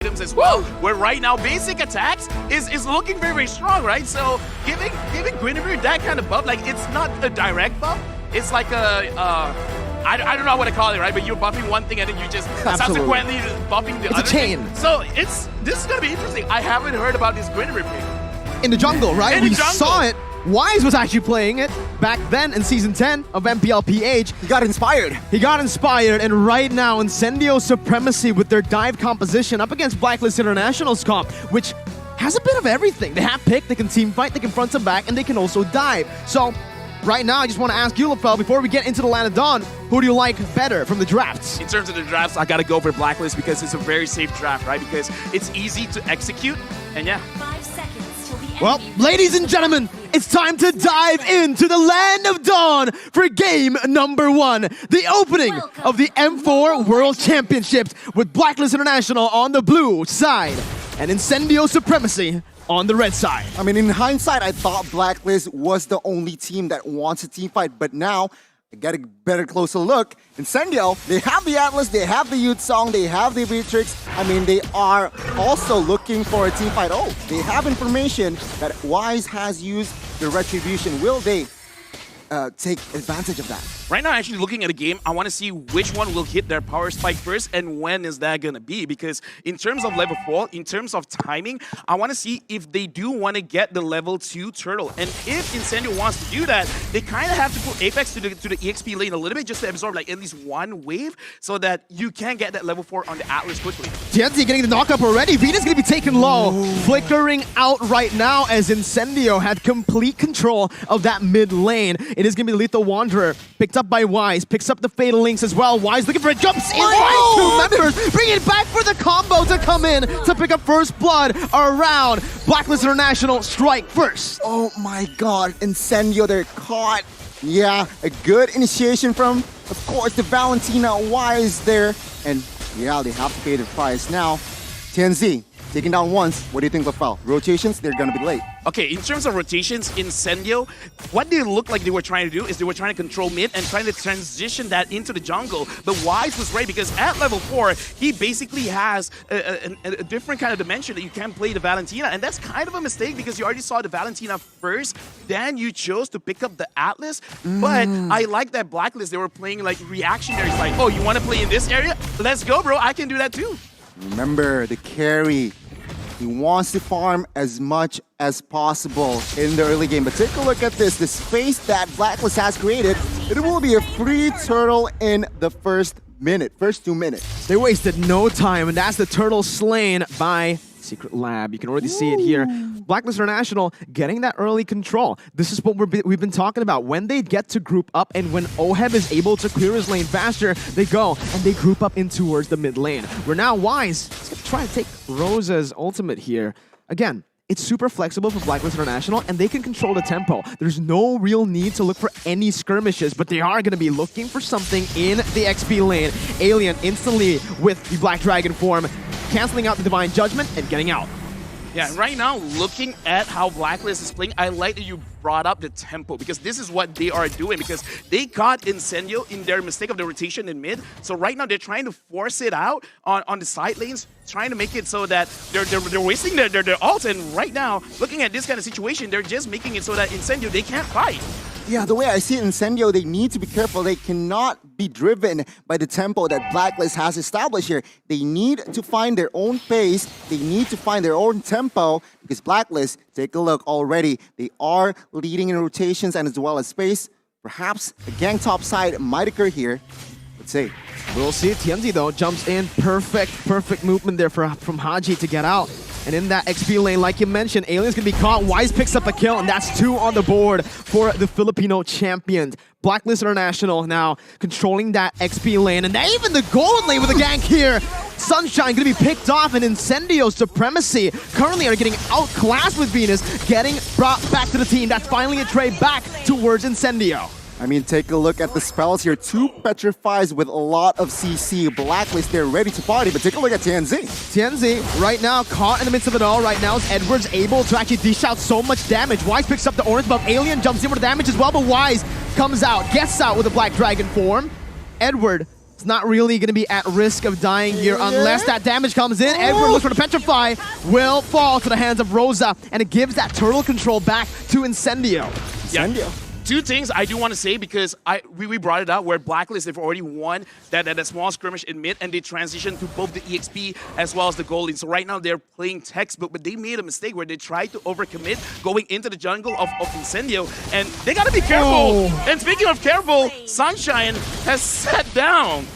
items as well, where right now basic attacks is looking very, very strong, right? So giving Guinevere that kind of buff, like it's not a direct buff, it's like a I don't know what to call it, right? But you're buffing one thing and then you just subsequently buffing the other. It's a chain. Thing. So this is gonna be interesting. I haven't heard about this Guinevere pick. In the jungle, right? In the we jungle. saw it. Wise was actually playing it back then in Season 10 of MPLPH. He got inspired. He got inspired, and right now, Incendio Supremacy with their dive composition up against Blacklist International's comp, which has a bit of everything. They have pick, they can team fight, they can front and back, and they can also dive. So, right now, I just want to ask you, LaFell, before we get into the Land of Dawn, who do you like better from the drafts? In terms of the drafts, I gotta go for Blacklist because it's a very safe draft, right? Because it's easy to execute, and yeah. 5 seconds till the end. Well, ladies and gentlemen, it's time to dive into the Land of Dawn for game number 1. The opening of the M4 World Championships with Blacklist International on the blue side and Incendio Supremacy on the red side. I mean, in hindsight, I thought Blacklist was the only team that wants a team fight, but now I get a better closer look. Incendio, they have the Atlas, they have the Youth Song, they have the Beatrix. I mean, they are also looking for a team fight. Oh, they have information that Wise has used the Retribution. Will they take advantage of that? Right now, actually looking at the game, I want to see which one will hit their power spike first and when is that going to be. Because in terms of level 4, in terms of timing, I want to see if they do want to get the level 2 turtle. And if Incendio wants to do that, they kind of have to put Apex to the EXP lane a little bit just to absorb like at least one wave so that you can get that level 4 on the Atlas quickly. TNT getting the knock-up already. Venus going to be taken low. Ooh. Flickering out right now as Incendio had complete control of that mid lane. It is going to be Lethal Wanderer, picked up by Wise, picks up the Fatal Links as well. Wise looking for it, jumps in by 2 members, bringing it back for the combo to come in to pick up first blood around Blacklist International strike first. Oh my god, Incendio, they're caught. Yeah, a good initiation from, of course, the Valentina Wise there. And yeah, they have to pay the price now. TNZ, taken down once. What do you think, LaFell? Rotations, they're gonna be late. Okay, in terms of rotations, Incendio, what they looked like they were trying to do is they were trying to control mid and trying to transition that into the jungle. But Wise was right because at level 4, he basically has a different kind of dimension that you can play the Valentina. And that's kind of a mistake because you already saw the Valentina first, then you chose to pick up the Atlas. But I like that Blacklist, they were playing like reactionaries, like, oh, you want to play in this area? Let's go, bro, I can do that too. Remember, the carry. He wants to farm as much as possible in the early game. But take a look at this. The space that Blacklist has created. It will be a free turtle in the first 2 minutes. They wasted no time, and that's the turtle slain by Secret Lab. You can already see it here. Blacklist International getting that early control. This is what we've been talking about. When they get to group up and when Oheb is able to clear his lane faster, they go and they group up in towards the mid lane. We're now Wise. He's going to try to take Rosa's ultimate here. Again, it's super flexible for Blacklist International, and they can control the tempo. There's no real need to look for any skirmishes, but they are going to be looking for something in the XP lane. Alien instantly with the Black Dragon form, canceling out the Divine Judgment and getting out. Yeah, right now, looking at how Blacklist is playing, I like that you brought up the tempo because this is what they are doing because they caught Incendio in their mistake of the rotation in mid. So right now, they're trying to force it out on the side lanes, trying to make it so that they're wasting their ults. And right now, looking at this kind of situation, they're just making it so that Incendio, they can't fight. Yeah, the way I see it, Incendio, they need to be careful. They cannot be driven by the tempo that Blacklist has established here. They need to find their own pace. They need to find their own tempo because Blacklist, take a look already, they are leading in rotations and as well as space. Perhaps a gang top side might occur here. Let's see. We'll see. TMZ, though, jumps in. Perfect movement there from Haji to get out. And in that XP lane, like you mentioned, Alien's going to be caught. Wise picks up a kill, and that's 2 on the board for the Filipino champions. Blacklist International now controlling that XP lane, and even the gold lane with a gank here. Sunshine going to be picked off, and Incendio Supremacy currently are getting outclassed with Venus, getting brought back to the team. That's finally a trade back towards Incendio. I mean, take a look at the spells here. 2 Petrifies with a lot of CC. Blacklist, they're ready to party, but take a look at TNZ. TNZ, right now, caught in the midst of it all. Right now, is Edwards able to actually dish out so much damage. Wise picks up the orange buff. Alien jumps in with the damage as well, but Wise comes out, gets out with a Black Dragon form. Edward It's not really going to be at risk of dying here unless that damage comes in. Edward looks for the Petrify, will fall to the hands of Rosa, and it gives that turtle control back to Incendio. Incendio. Two things I do want to say, because we brought it up where Blacklist, they've already won that small skirmish in mid, and they transitioned to both the EXP as well as the gold lane. So right now they're playing textbook, but they made a mistake where they tried to overcommit going into the jungle of Incendio, and they gotta be careful. Oh. And speaking of careful, Sunshine has sat down.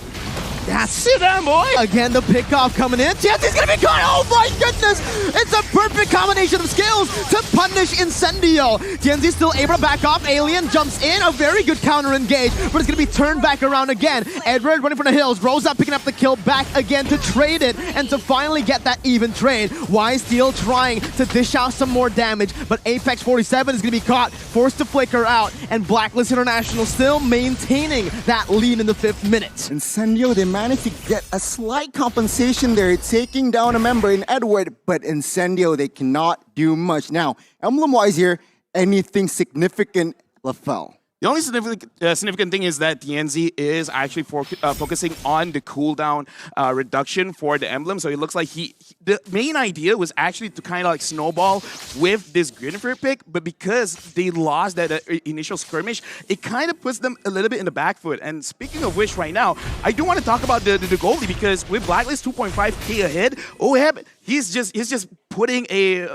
That's Sit down, boy! again the pickoff coming in. Tienzi's gonna be caught. Oh my goodness! It's a perfect combination of skills to punish Incendio. Tienzi's still able to back off. Alien jumps in. A very good counter engage, but it's gonna be turned back around again. Edward running for the hills. Rosa picking up the kill back again to trade it and to finally get that even trade. Steel trying to dish out some more damage, but Apex 47 is gonna be caught, forced to flicker out, and Blacklist International still maintaining that lead in the 5th minute. Incendio, they managed to get a slight compensation there, taking down a member in Edward, but Incendio, they cannot do much. Now, emblem-wise here, anything significant, LaFell? The only significant thing is that TNZ is actually focusing on the cooldown reduction for the emblem. So it looks like the main idea was actually to kind of like snowball with this Greenfield pick, but because they lost that initial skirmish, it kind of puts them a little bit in the back foot. And speaking of which, right now, I do want to talk about the goalie, because with Blacklist 2.5k ahead, Oheb, he's just putting a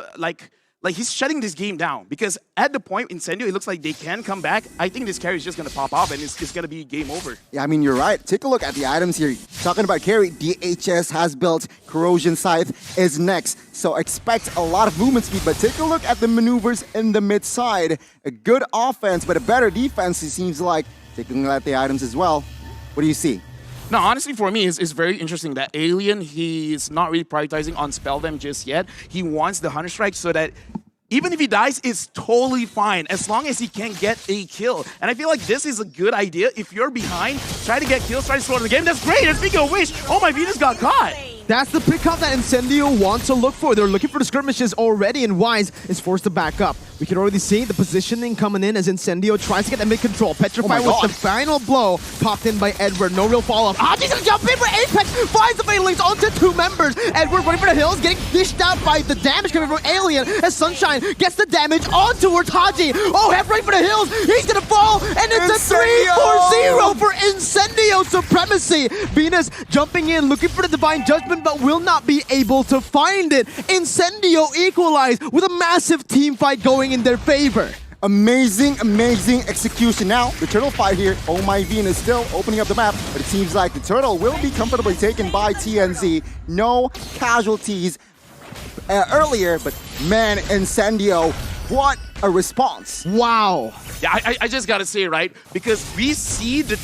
like he's shutting this game down, because at the point Incendio, it looks like they can come back. I think this carry is just going to pop off and it's going to be game over. Yeah, I mean, you're right. Take a look at the items here. Talking about carry, DHS has built, Corrosion Scythe is next. So expect a lot of movement speed, but take a look at the maneuvers in the mid side. A good offense, but a better defense, it seems like. Taking a look at the items as well. What do you see? No, honestly, for me, it's very interesting that Alien, he's not really prioritizing on Spell Them just yet. He wants the Hunter Strike so that even if he dies, it's totally fine as long as he can get a kill. And I feel like this is a good idea. If you're behind, try to get kills, try to slow the game. That's great. And speaking of which, oh my Venus got caught. That's the pickup that Incendio wants to look for. They're looking for the skirmishes already, and Wise is forced to back up. We can already see the positioning coming in as Incendio tries to get the mid-control. Petrify with the final blow popped in by Edward. No real follow-up. He's gonna jump in for Apex. Finds the Fatal Links onto 2 members. Edward running for the hills, getting dished out by the damage coming from Alien as Sunshine gets the damage on towards Haji. Oh, head right for the hills. He's gonna fall, and it's a 3-4-0 for Incendio supremacy. Venus jumping in, looking for the Divine Judgment, but will not be able to find it. Incendio equalize with a massive team fight going in their favor. Amazing, amazing execution. Now, the turtle fight here, Oh My Venus still opening up the map, but it seems like the turtle will be comfortably taken by TNZ. No casualties earlier, but man, Incendio, what a response. Wow. Yeah, I just gotta say, right? Because we see the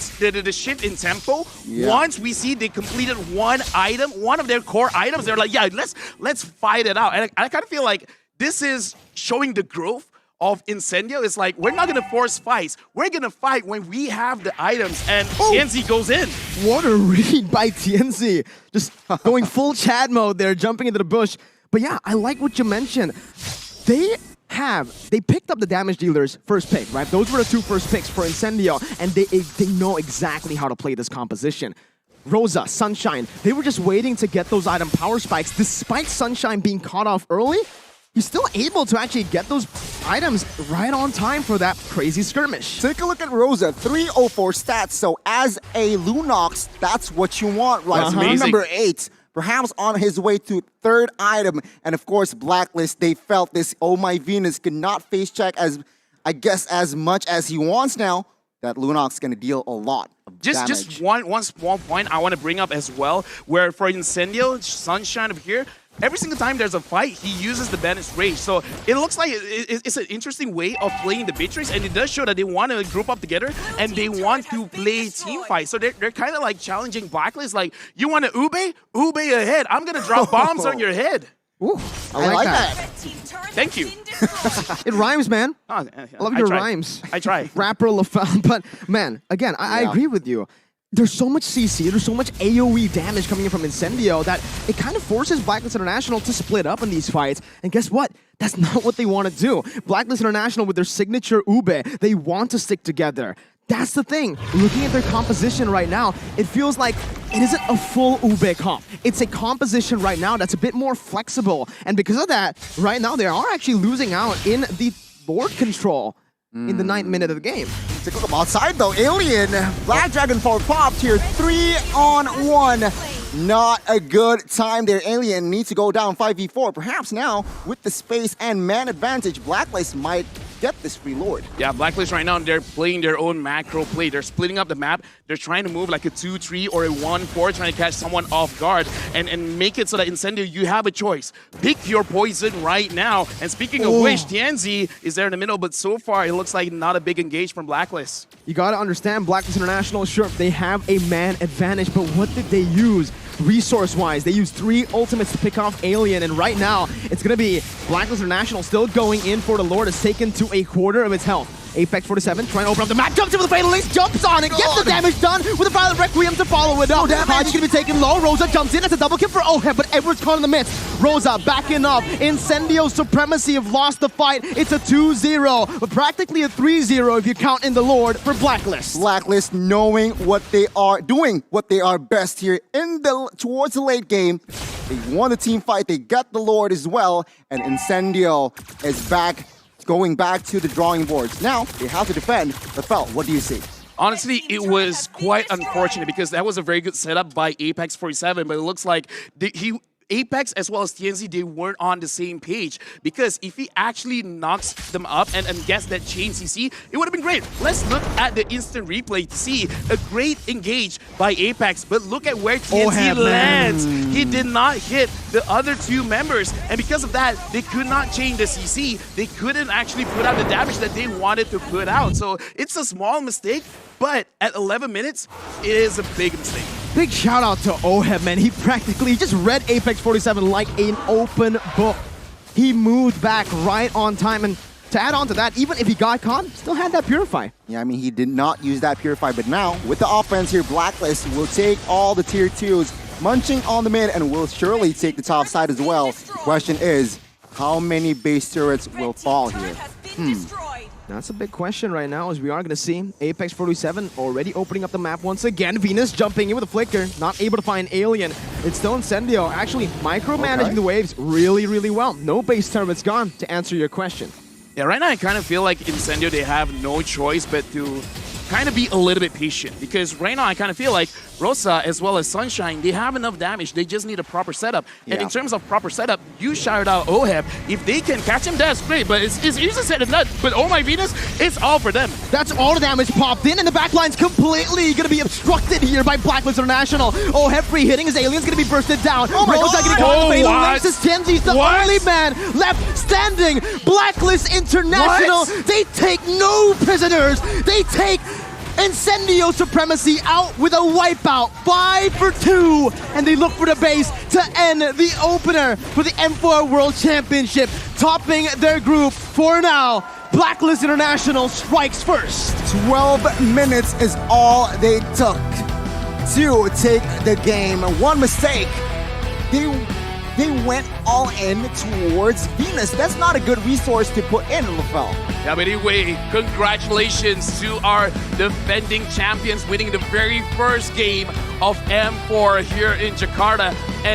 shift in tempo. Yeah. Once we see they completed one item, one of their core items, they're like, yeah, let's fight it out. And I kind of feel like this is showing the growth of Incendio. It's like, we're not gonna force fights. We're gonna fight when we have the items, and TNZ goes in. What a read by TNZ. Just going full Chad mode there, jumping into the bush. But yeah, I like what you mentioned. They picked up the damage dealer's first pick, right? Those were the 2 first picks for Incendio, and they know exactly how to play this composition. Rosa, Sunshine, they were just waiting to get those item power spikes. Despite Sunshine being caught off early, he's still able to actually get those items right on time for that crazy skirmish. Take a look at Rosa, 304 stats. So as a Lunox, that's what you want, right? That's amazing. Number 8. Perhaps on his way to 3rd item. And of course, Blacklist, they felt this Oh My Venus could not face check as much as he wants now. That Lunox is going to deal a lot of damage. Just one small point I want to bring up as well, where for Incendio, Sunshine over here, every single time there's a fight, he uses the Banished Rage. So it looks like it's an interesting way of playing the Beatrix, and it does show that they want to group up together and they want to play team fight. So they're kind of like challenging Blacklist, like, you want to ube? Ube ahead. I'm going to drop bombs on your head. Ooh, I like that. Thank you. It rhymes, man. Oh, I love your rhymes. I try. Rapper LaFell, but man, again, I agree with you. There's so much CC, there's so much AoE damage coming in from Incendio that it kind of forces Blacklist International to split up in these fights. And guess what? That's not what they want to do. Blacklist International, with their signature Ube, they want to stick together. That's the thing. Looking at their composition right now, it feels like it isn't a full ube comp. It's a composition right now that's a bit more flexible. And because of that, right now they are actually losing out in the board control in the 9th minute of the game. Take a look outside though. Alien, Black Dragon Forward popped here. 3-on-1. Not a good time there. Alien needs to go down 5v4. Perhaps now, with the space and man advantage, Blacklist might get this free Lord. Yeah, Blacklist right now, they're playing their own macro play. They're splitting up the map. They're trying to move like a 2-3 or a 1-4, trying to catch someone off guard and make it so that Incendio, you have a choice. Pick your poison right now. And speaking of which, Tianzi is there in the middle, but so far it looks like not a big engage from Blacklist. You gotta understand, Blacklist International, sure, they have a man advantage, but what did they use? Resource-wise, they used 3 ultimates to pick off Alien, and right now, it's gonna be Blacklist International still going in for the Lord. It's taken to a quarter of its health. Apex 47 trying to open up the map, jumps in with the Fatal Links, jumps on it, gets the damage done with the Violet Requiem to follow it up. Haji's gonna be taken low, Rosa jumps in, it's a double kill for Oheb, but Edward's caught in the midst. Rosa backing up, Incendio's Supremacy have lost the fight, it's a 2-0, but practically a 3-0 if you count in the Lord for Blacklist. Blacklist knowing what they are doing, what they are best here in the towards the late game. They won the team fight, they got the Lord as well, and Incendio is back, going back to the drawing boards. Now they have to defend. But Fel, what do you see? Honestly, it was quite unfortunate because that was a very good setup by Apex 47, but it looks like Apex as well as TNZ, they weren't on the same page, because if he actually knocks them up and gets that chain CC, it would have been great. Let's look at the instant replay to see a great engage by Apex, but look at where TNZ lands. He did not hit the other 2 members, and because of that, they could not chain the CC. They couldn't actually put out the damage that they wanted to put out. So it's a small mistake, but at 11 minutes, it is a big mistake. Big shout out to Oheb, man. He practically just read Apex 47 like an open book. He moved back right on time, and to add on to that, even if he got caught, still had that Purify. Yeah, I mean, he did not use that Purify, but now, with the offense here, Blacklist will take all the tier 2s, munching on the mid, and will surely take the top side as well. The question is, how many base turrets will fall here? That's a big question right now, as we are going to see Apex 47 already opening up the map once again. Venus jumping in with a flicker, not able to find Alien. It's still Incendio, actually micromanaging the waves really, really well. No base turrets gone, to answer your question. Yeah, right now I kind of feel like Incendio, they have no choice but to kind of be a little bit patient, because right now I kind of feel like Rosa as well as Sunshine, they have enough damage. They just need a proper setup. And in terms of proper setup, you shouted out Oheb. If they can catch him, that's great, but it's easy said than done. But oh my Venus, it's all for them. That's all the damage popped in, and the backline's completely going to be obstructed here by Blacklist International. Oheb free hitting, his Alien's going to be bursted down. Rosa getting caught in the Fatal Links. His Tienzi's the only man left standing. Blacklist International, they take no prisoners. They take Incendio Supremacy out with a wipeout, 5 for 2, and they look for the base to end the opener for the M4 World Championship, topping their group for now. Blacklist International strikes first. 12 minutes is all they took to take the game. One mistake, they went all in towards Venus. That's not a good resource to put in, LaFell. Yeah, but anyway, congratulations to our defending champions winning the very first game of M4 here in Jakarta. And